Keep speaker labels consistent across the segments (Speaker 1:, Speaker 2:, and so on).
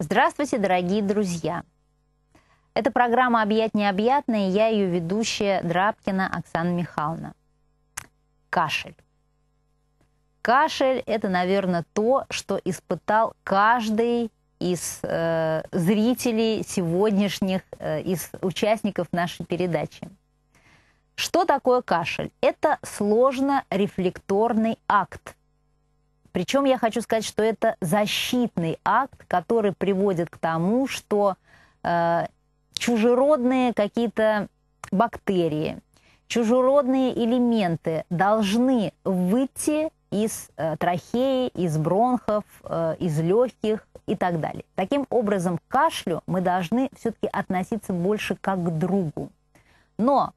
Speaker 1: Здравствуйте, дорогие друзья! Это программа «Объять необъятное», и я ее ведущая Драбкина Оксана Михайловна. Кашель. Кашель – это, наверное, то, что испытал каждый из зрителей сегодняшних, из участников нашей передачи. Что такое кашель? Это сложно-рефлекторный акт. Причем я хочу сказать, что это защитный акт, который приводит к тому, что чужеродные какие-то бактерии, чужеродные элементы должны выйти из трахеи, из бронхов, из легких и так далее. Таким образом, к кашлю мы должны все-таки относиться больше как к другу. Но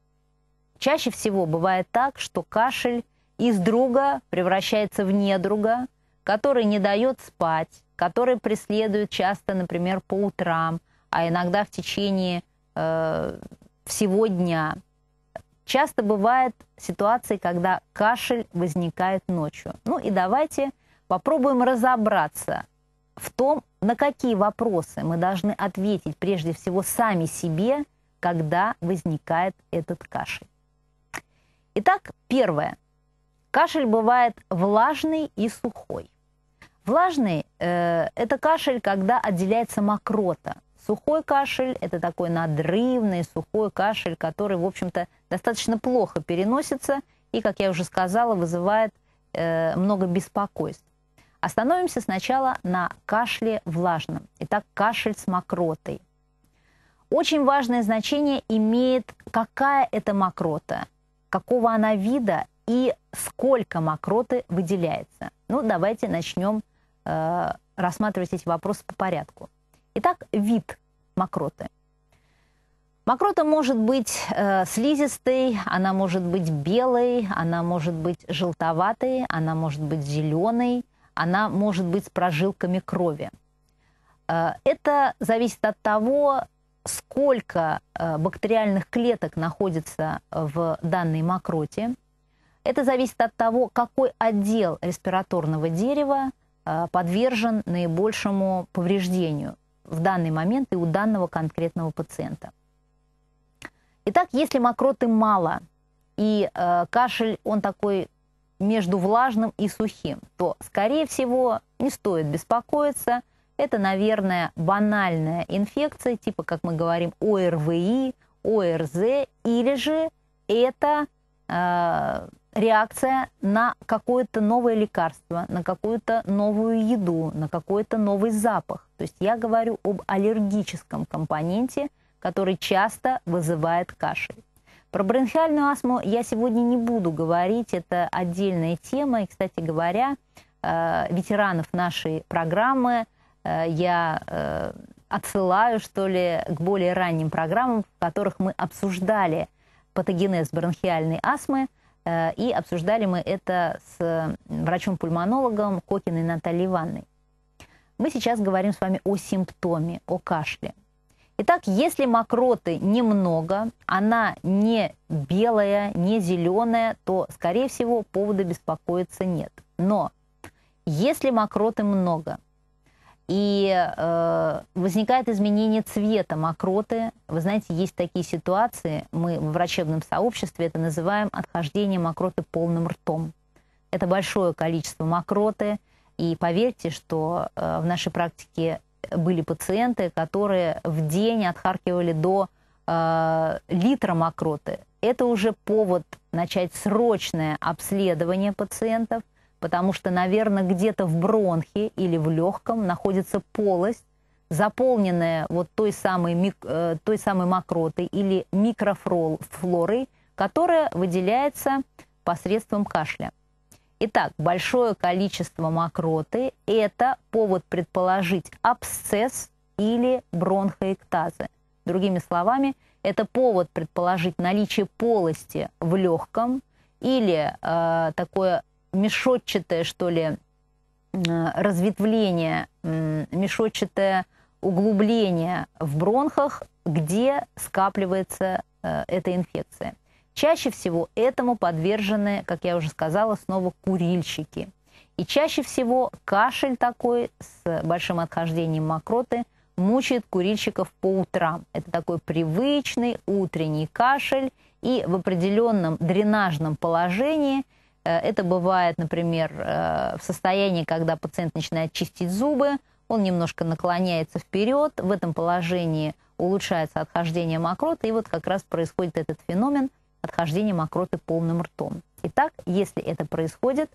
Speaker 1: чаще всего бывает так, что кашель из друга превращается в недруга, который не дает спать, который преследует часто, например, по утрам, а иногда в течение всего дня. Часто бывают ситуации, когда кашель возникает ночью. Ну и давайте попробуем разобраться в том, на какие вопросы мы должны ответить прежде всего сами себе, когда возникает этот кашель. Итак, первое. Кашель бывает влажный и сухой. Влажный это кашель, когда отделяется мокрота. Сухой кашель – это такой надрывный, сухой кашель, который, в общем-то, достаточно плохо переносится и, как я уже сказала, вызывает много беспокойств. Остановимся сначала на кашле влажном. Итак, кашель с мокротой. Очень важное значение имеет, какая это мокрота, какого она вида и сколько мокроты выделяется. Ну, давайте начнем рассматривать эти вопросы по порядку. Итак, вид мокроты. Мокрота может быть слизистой, она может быть белой, она может быть желтоватой, она может быть зеленой, она может быть с прожилками крови. Это зависит от того, сколько бактериальных клеток находится в данной мокроте. Это зависит от того, какой отдел респираторного дерева подвержен наибольшему повреждению в данный момент и у данного конкретного пациента. Итак, если мокроты мало и кашель, он такой между влажным и сухим, то, скорее всего, не стоит беспокоиться. Это, наверное, банальная инфекция, типа, как мы говорим, ОРВИ, ОРЗ, или же это реакция на какое-то новое лекарство, на какую-то новую еду, на какой-то новый запах. То есть я говорю об аллергическом компоненте, который часто вызывает кашель. Про бронхиальную астму я сегодня не буду говорить, это отдельная тема. И, кстати говоря, ветеранов нашей программы я отсылаю, что ли, к более ранним программам, в которых мы обсуждали патогенез бронхиальной астмы, и обсуждали мы это с врачом-пульмонологом Кокиной Натальей Ивановной. Мы сейчас говорим с вами о симптоме, о кашле. Итак, если мокроты немного, она не белая, не зеленая, то, скорее всего, повода беспокоиться нет. Но если мокроты много, и возникает изменение цвета мокроты. Вы знаете, есть такие ситуации, мы в врачебном сообществе это называем отхождение мокроты полным ртом. Это большое количество мокроты, и поверьте, что в нашей практике были пациенты, которые в день отхаркивали до литра мокроты. Это уже повод начать срочное обследование пациентов, потому что, наверное, где-то в бронхе или в легком находится полость, заполненная вот той самой мокротой или микрофлорой, которая выделяется посредством кашля. Итак, большое количество мокроты – это повод предположить абсцесс или бронхоэктазы. Другими словами, это повод предположить наличие полости в легком или такое мешочатое, что ли, разветвление, мешочатое углубление в бронхах, где скапливается эта инфекция. Чаще всего этому подвержены, как я уже сказала, снова курильщики. И чаще всего кашель такой с большим отхождением мокроты мучает курильщиков по утрам. Это такой привычный утренний кашель, и в определенном дренажном положении это бывает, например, в состоянии, когда пациент начинает чистить зубы, он немножко наклоняется вперед, в этом положении улучшается отхождение мокроты, и вот как раз происходит этот феномен отхождения мокроты полным ртом. Итак, если это происходит,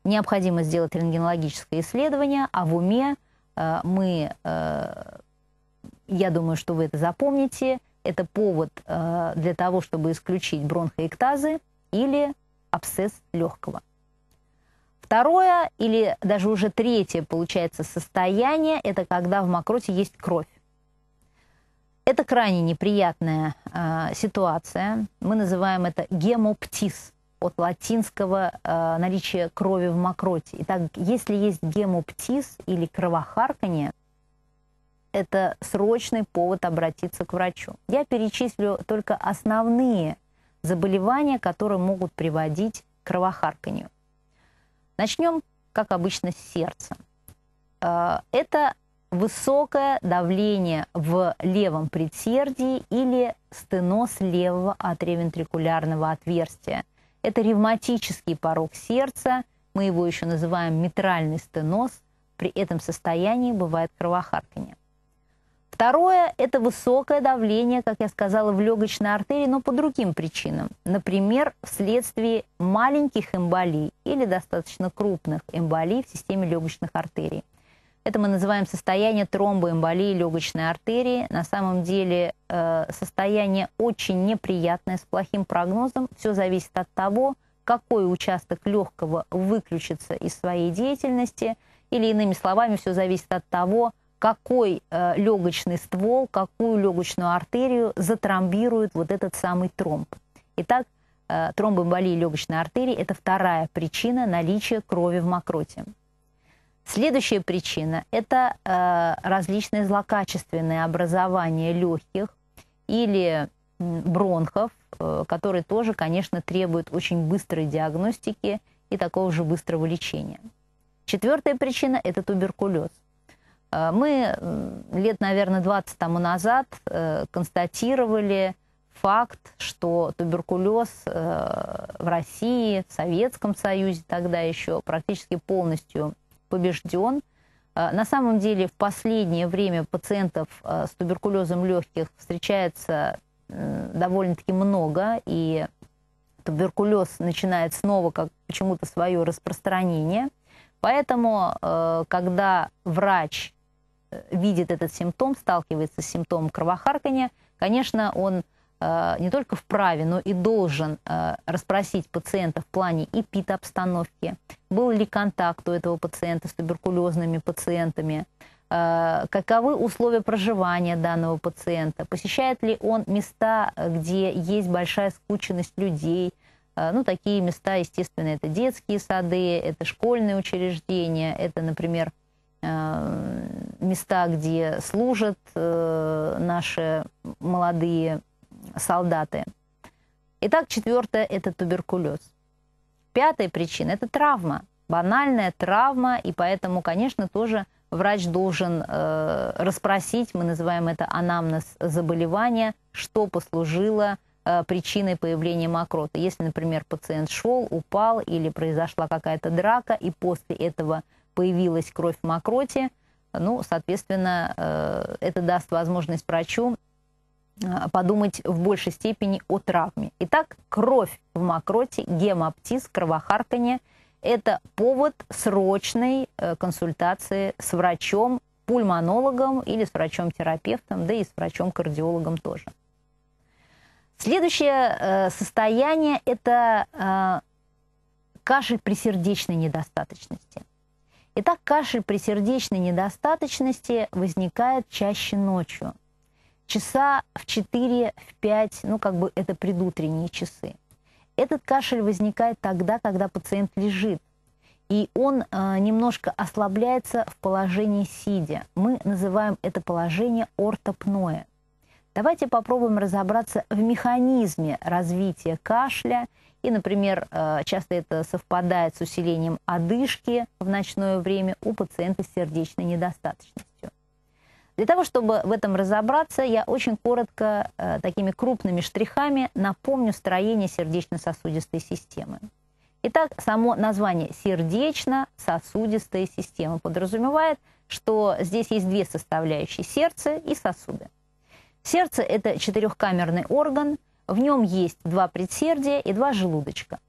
Speaker 1: необходимо сделать рентгенологическое исследование, а в уме я думаю, что вы это запомните, это повод для того, чтобы исключить бронхоэктазы или абсцесс легкого. Второе, или даже уже третье, получается, состояние, это когда в мокроте есть кровь. Это крайне неприятная ситуация. Мы называем это гемоптиз, от латинского наличия крови в мокроте. Итак, если есть гемоптиз или кровохарканье, это срочный повод обратиться к врачу. Я перечислю только основные заболевания, которые могут приводить к кровохарканью. Начнем, как обычно, с сердца. Это высокое давление в левом предсердии или стеноз левого атриовентрикулярного отверстия. Это ревматический порок сердца, мы его еще называем митральный стеноз. При этом состоянии бывает кровохарканье. Второе – это высокое давление, как я сказала, в легочной артерии, но по другим причинам. Например, вследствие маленьких эмболий или достаточно крупных эмболий в системе легочных артерий. Это мы называем состояние тромбоэмболии легочной артерии. На самом деле состояние очень неприятное, с плохим прогнозом. Все зависит от того, какой участок легкого выключится из своей деятельности. Или, иными словами, все зависит от того, какой легочный ствол, какую легочную артерию затромбирует вот этот самый тромб. Итак, тромбоэмболия легочной артерии – это вторая причина наличия крови в мокроте. Следующая причина – это различные злокачественные образования легких или бронхов, которые тоже, конечно, требуют очень быстрой диагностики и такого же быстрого лечения. Четвертая причина – это туберкулез. Мы лет, наверное, 20 тому назад констатировали факт, что туберкулез в России, в Советском Союзе тогда еще практически полностью побежден. На самом деле в последнее время пациентов с туберкулезом легких встречается довольно-таки много, и туберкулез начинает снова как почему-то свое распространение. Поэтому, когда врач видит этот симптом, сталкивается с симптомом кровохарканья, конечно, он не только вправе, но и должен расспросить пациента в плане эпидобстановки, был ли контакт у этого пациента с туберкулезными пациентами, каковы условия проживания данного пациента, посещает ли он места, где есть большая скученность людей. Ну, такие места, естественно, это детские сады, это школьные учреждения, это, например, места, где служат наши молодые солдаты. Итак, четвертое – это туберкулез. Пятая причина – это травма, банальная травма, и поэтому, конечно, тоже врач должен расспросить, мы называем это анамнез заболевания, что послужило причиной появления мокроты. Если, например, пациент шел, упал или произошла какая-то драка, и после этого появилась кровь в мокроте, ну, соответственно, это даст возможность врачу подумать в большей степени о травме. Итак, кровь в мокроте, гемоптиз, кровохарканье – это повод срочной консультации с врачом, пульмонологом или с врачом-терапевтом, да и с врачом-кардиологом тоже. Следующее состояние – это кашель при сердечной недостаточности. Итак, кашель при сердечной недостаточности возникает чаще ночью. Часа в 4, в 5, ну как бы это предутренние часы. Этот кашель возникает тогда, когда пациент лежит, и он немножко ослабляется в положении сидя. Мы называем это положение ортопное. Давайте попробуем разобраться в механизме развития кашля. И, например, часто это совпадает с усилением одышки в ночное время у пациента с сердечной недостаточностью. Для того, чтобы в этом разобраться, я очень коротко, такими крупными штрихами напомню строение сердечно-сосудистой системы. Итак, само название сердечно-сосудистая система подразумевает, что здесь есть две составляющие – сердце и сосуды. Сердце – это четырехкамерный орган, в нем есть два предсердия и два желудочка.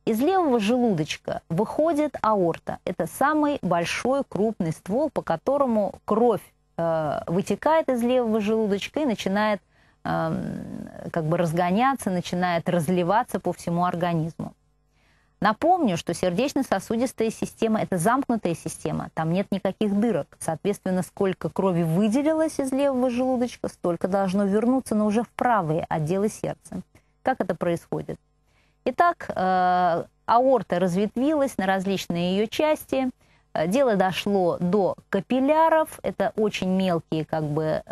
Speaker 1: Из левого желудочка выходит аорта. Это самый большой крупный ствол, по которому кровь вытекает из левого желудочка и начинает как бы разгоняться, начинает разливаться по всему организму. Напомню, что сердечно-сосудистая система – это замкнутая система, там нет никаких дырок. Соответственно, сколько крови выделилось из левого желудочка, столько должно вернуться, но уже в правые отделы сердца. Как это происходит? Итак, аорта разветвилась на различные ее части. Дело дошло до капилляров, это очень мелкие как бы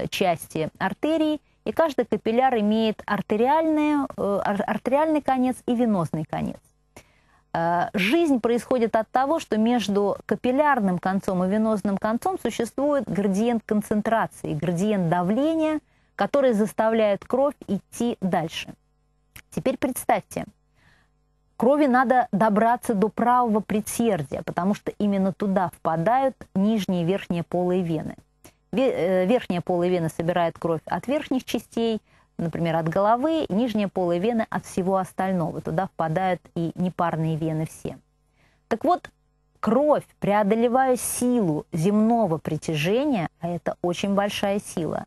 Speaker 1: части артерий, и каждый капилляр имеет артериальный конец и венозный конец. Жизнь происходит от того, что между капиллярным концом и венозным концом существует градиент концентрации, градиент давления, который заставляет кровь идти дальше. Теперь представьте, крови надо добраться до правого предсердия, потому что именно туда впадают нижние и верхние полые вены. Верхняя полая вена собирает кровь от верхних частей, например, от головы, нижняя полая вена от всего остального. Туда впадают и непарные вены все. Так вот, кровь, преодолевая силу земного притяжения, а это очень большая сила,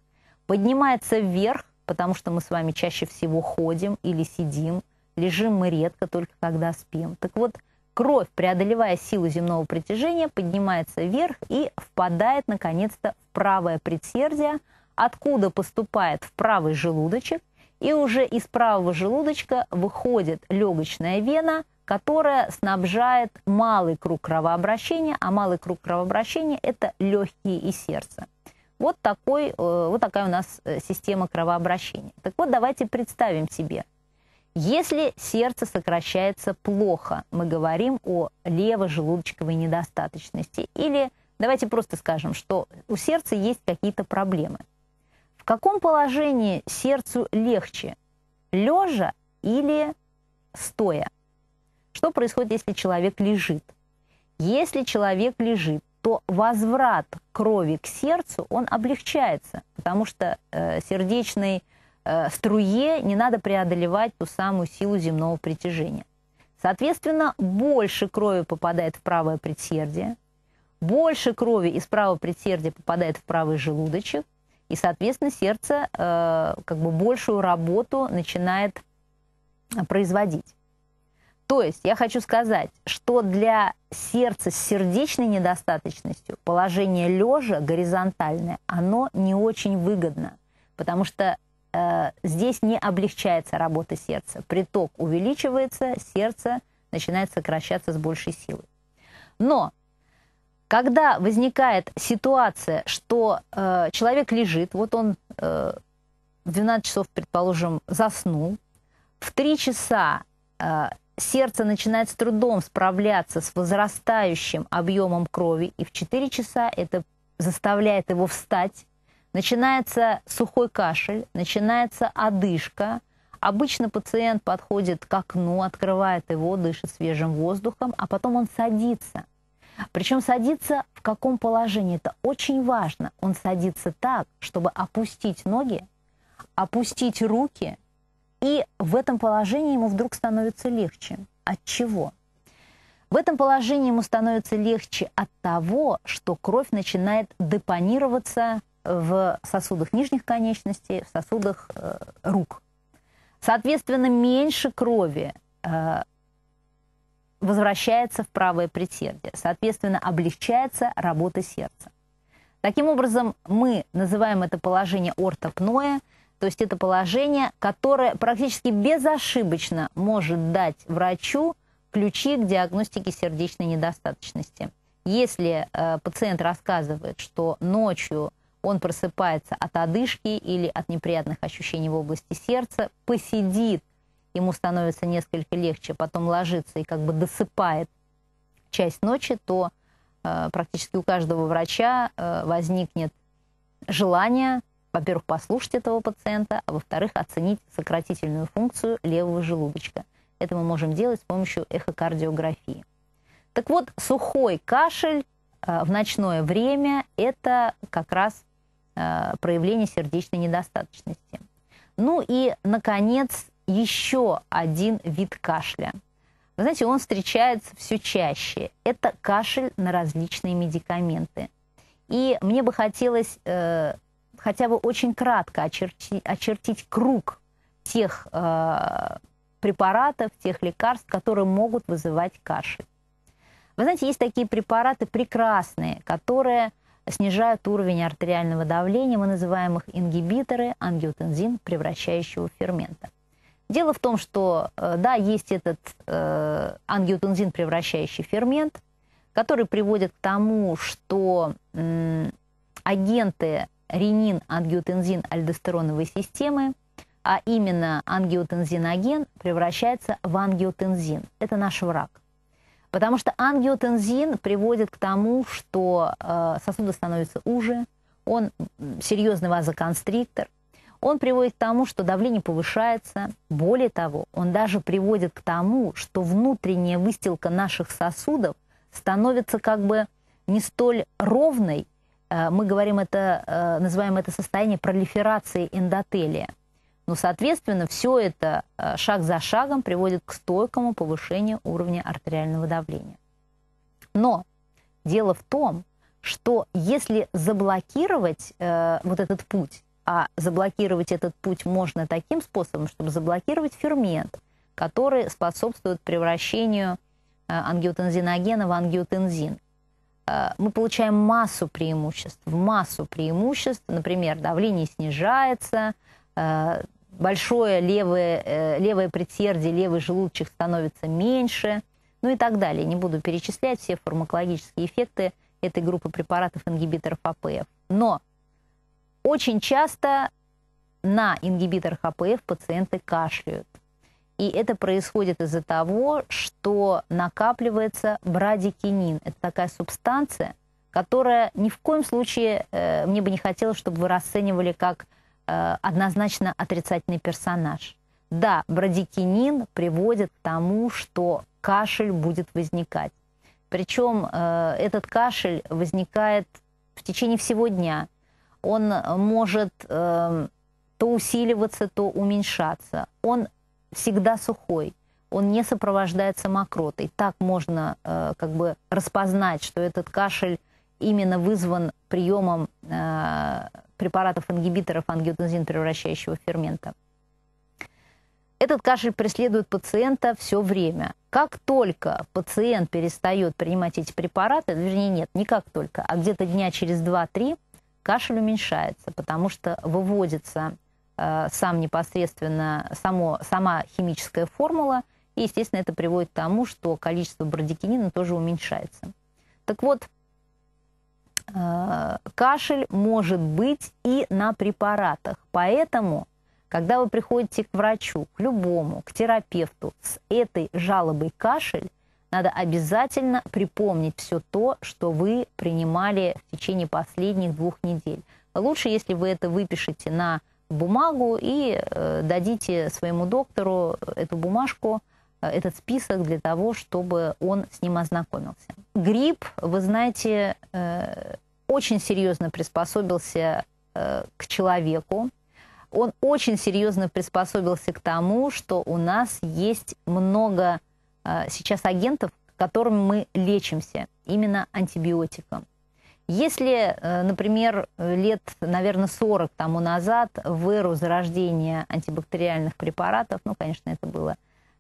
Speaker 1: поднимается вверх, потому что мы с вами чаще всего ходим или сидим, лежим мы редко, только когда спим. Так вот, кровь, преодолевая силу земного притяжения, поднимается вверх и впадает, наконец-то, в правое предсердие, откуда поступает в правый желудочек, и уже из правого желудочка выходит легочная вена, которая снабжает малый круг кровообращения, а малый круг кровообращения – это легкие и сердце. Вот такая у нас система кровообращения. Так вот, давайте представим себе, если сердце сокращается плохо, мы говорим о левожелудочковой недостаточности, или давайте просто скажем, что у сердца есть какие-то проблемы. В каком положении сердцу легче, лежа или стоя? Что происходит, если человек лежит? Если человек лежит, то возврат крови к сердцу, он облегчается, потому что сердечной струе не надо преодолевать ту самую силу земного притяжения. Соответственно, больше крови попадает в правое предсердие, больше крови из правого предсердия попадает в правый желудочек, и, соответственно, сердце как бы большую работу начинает производить. То есть я хочу сказать, что для сердца с сердечной недостаточностью положение лежа горизонтальное, оно не очень выгодно, потому что здесь не облегчается работа сердца. Приток увеличивается, сердце начинает сокращаться с большей силой. Но когда возникает ситуация, что человек лежит, вот он в 12 часов, предположим, заснул, в 3 часа сердце начинает с трудом справляться с возрастающим объемом крови, и в 4 часа это заставляет его встать, начинается сухой кашель, начинается одышка. Обычно пациент подходит к окну, открывает его, дышит свежим воздухом, а потом он садится. Причем садится в каком положении? Это очень важно. Он садится так, чтобы опустить ноги, опустить руки, и в этом положении ему вдруг становится легче. От чего? В этом положении ему становится легче от того, что кровь начинает депонироваться в сосудах нижних конечностей, в сосудах рук. Соответственно, меньше крови возвращается в правое предсердие. Соответственно, облегчается работа сердца. Таким образом, мы называем это положение ортопное, то есть это положение, которое практически безошибочно может дать врачу ключи к диагностике сердечной недостаточности. Если пациент рассказывает, что ночью он просыпается от одышки или от неприятных ощущений в области сердца, посидит, ему становится несколько легче, потом ложится и как бы досыпает часть ночи, то практически у каждого врача возникнет желание, во-первых, послушать этого пациента, а во-вторых, оценить сократительную функцию левого желудочка. Это мы можем делать с помощью эхокардиографии. Так вот, сухой кашель в ночное время – это как раз проявление сердечной недостаточности. Ну и, наконец, еще один вид кашля. Вы знаете, он встречается все чаще. Это кашель на различные медикаменты. И мне бы хотелось хотя бы очень кратко очертить круг тех препаратов, тех лекарств, которые могут вызывать кашель. Вы знаете, есть такие препараты прекрасные, которые снижают уровень артериального давления, мы называем их ингибиторы ангиотензин превращающего фермента. Дело в том, что, да, есть этот ангиотензин превращающий фермент, который приводит к тому, что агенты ренин-ангиотензин-альдостероновой системы, а именно ангиотензиноген, превращается в ангиотензин. Это наш враг. Потому что ангиотензин приводит к тому, что сосуды становятся уже, он серьезный вазоконстриктор, он приводит к тому, что давление повышается. Более того, он даже приводит к тому, что внутренняя выстилка наших сосудов становится как бы не столь ровной. Мы говорим это, называем это состояние пролиферации эндотелия. Но, соответственно, все это шаг за шагом приводит к стойкому повышению уровня артериального давления. Но дело в том, что если заблокировать вот этот путь, а заблокировать этот путь можно таким способом, чтобы заблокировать фермент, который способствует превращению ангиотензиногена в ангиотензин, мы получаем массу преимуществ. Например, давление снижается, большое левое предсердие, левый желудочек становится меньше, ну и так далее. Не буду перечислять все фармакологические эффекты этой группы препаратов ингибиторов АПФ. Но очень часто на ингибиторах АПФ пациенты кашляют. И это происходит из-за того, что накапливается брадикинин. Это такая субстанция, которая ни в коем случае мне бы не хотелось, чтобы вы расценивали как однозначно отрицательный персонаж. Да, брадикинин приводит к тому, что кашель будет возникать. Причем этот кашель возникает в течение всего дня. Он может то усиливаться, то уменьшаться. Он всегда сухой, он не сопровождается мокротой. Так можно как бы распознать, что этот кашель именно вызван приемом препаратов-ингибиторов ангиотензин превращающего фермента. Этот кашель преследует пациента все время. Как только пациент перестает принимать эти препараты, вернее нет, не как только, а где-то дня через 2-3 кашель уменьшается, потому что выводится сама химическая формула, и, естественно, это приводит к тому, что количество брадикинина тоже уменьшается. Так вот, кашель может быть и на препаратах. Поэтому, когда вы приходите к врачу, к любому, к терапевту с этой жалобой кашель, надо обязательно припомнить все то, что вы принимали в течение последних 2 недель. Лучше, если вы это выпишете на бумагу и дадите своему доктору эту бумажку, этот список для того, чтобы он с ним ознакомился. Грипп, вы знаете, очень серьезно приспособился к человеку. Он очень серьезно приспособился к тому, что у нас есть много сейчас агентов, которыми мы лечимся, именно антибиотиком. Если, например, лет, наверное, 40 тому назад, в эру зарождения антибактериальных препаратов, ну, конечно, это было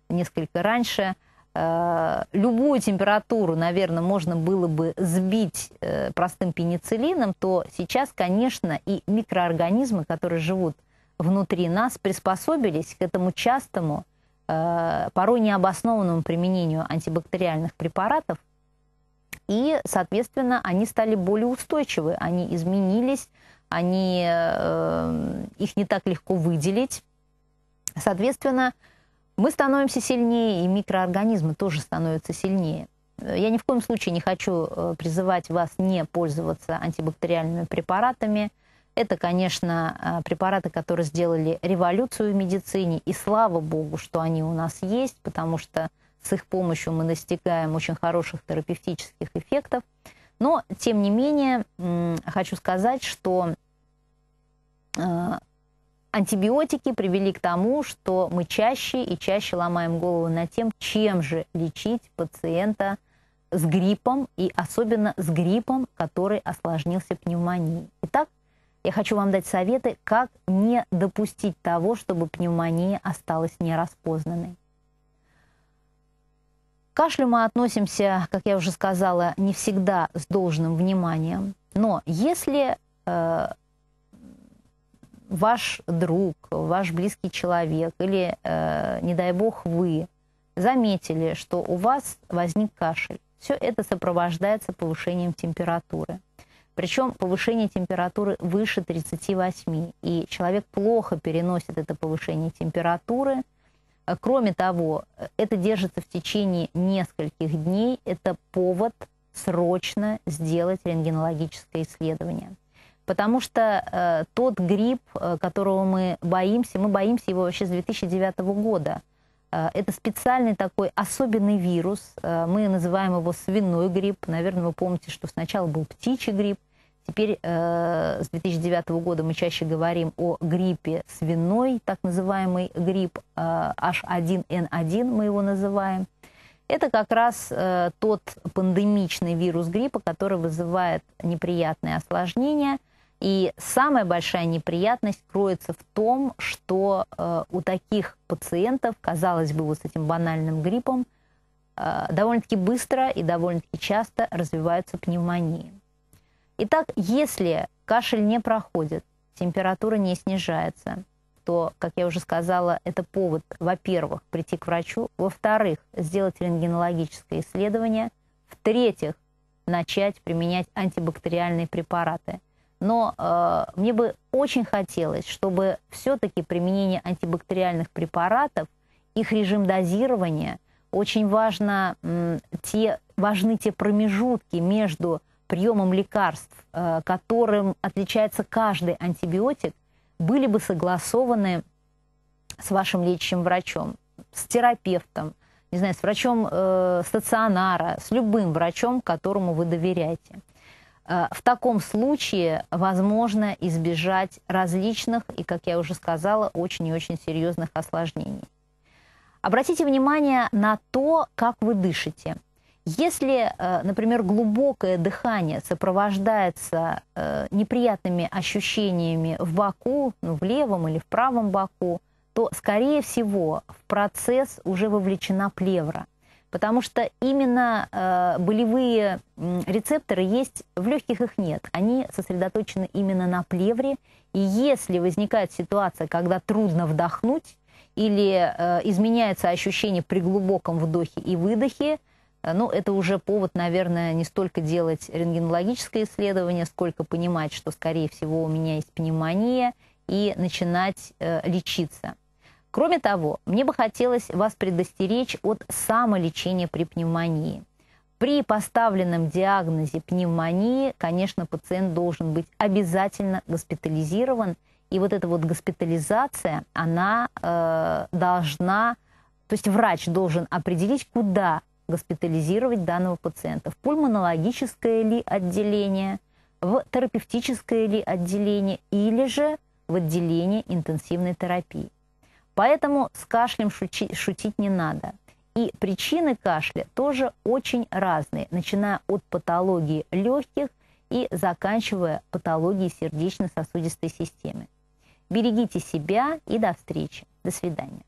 Speaker 1: несколько раньше, любую температуру, наверное, можно было бы сбить простым пенициллином, то сейчас, конечно, и микроорганизмы, которые живут внутри нас, приспособились к этому частому, порой необоснованному применению антибактериальных препаратов, и, соответственно, они стали более устойчивы, они изменились, их не так легко выделить. Соответственно, мы становимся сильнее, и микроорганизмы тоже становятся сильнее. Я ни в коем случае не хочу призывать вас не пользоваться антибактериальными препаратами. Это, конечно, препараты, которые сделали революцию в медицине, и слава богу, что они у нас есть, потому что с их помощью мы достигаем очень хороших терапевтических эффектов. Но, тем не менее, хочу сказать, что антибиотики привели к тому, что мы чаще и чаще ломаем голову над тем, чем же лечить пациента с гриппом, и особенно с гриппом, который осложнился пневмонией. Итак, я хочу вам дать советы, как не допустить того, чтобы пневмония осталась нераспознанной. К кашлю мы относимся, как я уже сказала, не всегда с должным вниманием. Но если ваш друг, ваш близкий человек или, не дай бог, вы заметили, что у вас возник кашель, все это сопровождается повышением температуры. Причем повышение температуры выше 38, и человек плохо переносит это повышение температуры. Кроме того, это держится в течение нескольких дней. Это повод срочно сделать рентгенологическое исследование. Потому что тот грипп, которого мы боимся его вообще с 2009 года. Это специальный такой особенный вирус, мы называем его свиной грипп. Наверное, вы помните, что сначала был птичий грипп, теперь с 2009 года мы чаще говорим о гриппе свиной, так называемый грипп H1N1 мы его называем. Это как раз тот пандемичный вирус гриппа, который вызывает неприятные осложнения. И самая большая неприятность кроется в том, что у таких пациентов, казалось бы, вот с этим банальным гриппом, довольно-таки быстро и довольно-таки часто развиваются пневмонии. Итак, если кашель не проходит, температура не снижается, то, как я уже сказала, это повод, во-первых, прийти к врачу, во-вторых, сделать рентгенологическое исследование, в-третьих, начать применять антибактериальные препараты. Но мне бы очень хотелось, чтобы все-таки применение антибактериальных препаратов, их режим дозирования, очень важны те промежутки между приемом лекарств, которым отличается каждый антибиотик, были бы согласованы с вашим лечащим врачом, с терапевтом, не знаю, с врачом стационара, с любым врачом, которому вы доверяете. В таком случае возможно избежать различных и, как я уже сказала, очень и очень серьезных осложнений. Обратите внимание на то, как вы дышите. Если, например, глубокое дыхание сопровождается неприятными ощущениями в боку, в левом или в правом боку, то, скорее всего, в процесс уже вовлечена плевра. Потому что именно болевые рецепторы есть, в легких их нет. Они сосредоточены именно на плевре. И если возникает ситуация, когда трудно вдохнуть или изменяется ощущение при глубоком вдохе и выдохе, ну, это уже повод, наверное, не столько делать рентгенологическое исследование, сколько понимать, что, скорее всего, у меня есть пневмония, и начинать лечиться. Кроме того, мне бы хотелось вас предостеречь от самолечения при пневмонии. При поставленном диагнозе пневмонии, конечно, пациент должен быть обязательно госпитализирован. И вот эта вот госпитализация, она должна, то есть врач должен определить, куда госпитализировать данного пациента. В пульмонологическое ли отделение, в терапевтическое ли отделение или же в отделение интенсивной терапии. Поэтому с кашлем шутить не надо. И причины кашля тоже очень разные, начиная от патологии легких и заканчивая патологией сердечно-сосудистой системы. Берегите себя и до встречи. До свидания.